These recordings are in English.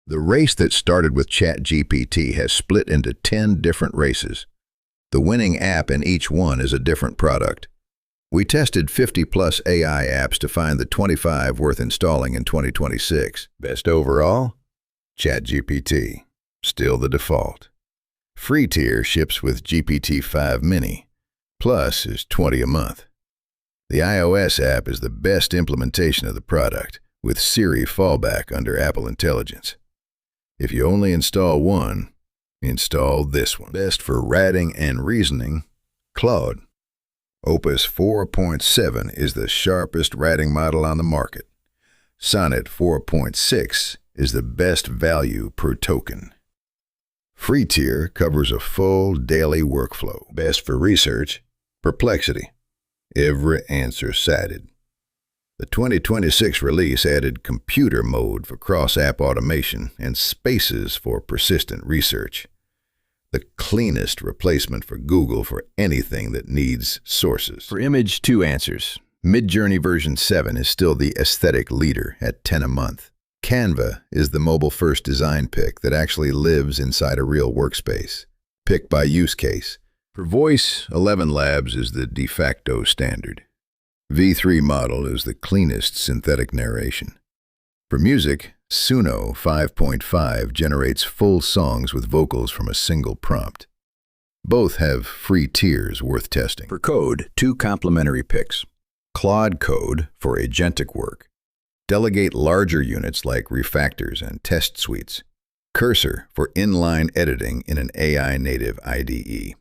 The race that started with ChatGPT has split into 10 different races. The winning app in each one is a different product. We tested 50-plus AI apps to find the 25 worth installing in 2026. Best overall? ChatGPT, still the default. Free tier ships with GPT-5 Mini. Plus is $20 a month. The iOS app is the best implementation of the product, with Siri fallback under Apple Intelligence. If you only install one, install this one. Best for writing and reasoning, Claude. Opus 4.7 is the sharpest writing model on the market. Sonnet 4.6 is the best value per token. Free tier covers a full daily workflow. Best for research, Perplexity. Every answer cited. The 2026 release added computer mode for cross-app automation and spaces for persistent research. The cleanest replacement for Google for anything that needs sources. For image 2 answers, Midjourney version 7 is still the aesthetic leader at $10 a month. Canva is the mobile-first design pick that actually lives inside a real workspace. Pick by use case. For voice, ElevenLabs is the de facto standard. V3 model is the cleanest synthetic narration. For music, Suno 5.5 generates full songs with vocals from a single prompt. Both have free tiers worth testing. For code, 2 complementary picks. Claude Code for agentic work. Delegate larger units like refactors and test suites. Cursor for inline editing in an AI-native IDE.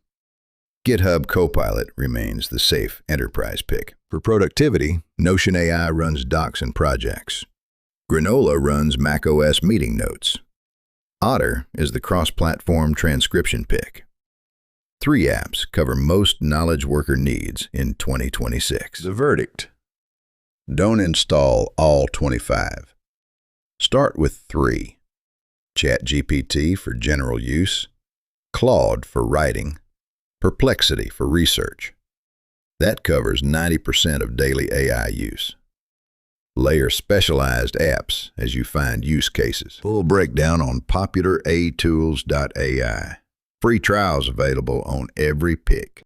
GitHub Copilot remains the safe enterprise pick. For productivity, Notion AI runs docs and projects. Granola runs macOS meeting notes. Otter is the cross-platform transcription pick. 3 apps cover most knowledge worker needs in 2026. The verdict: don't install all 25. Start with 3. ChatGPT for general use, Claude for writing, Perplexity for research. That covers 90% of daily AI use. Layer specialized apps as you find use cases. Full breakdown on popularatools.ai. Free trials available on every pick.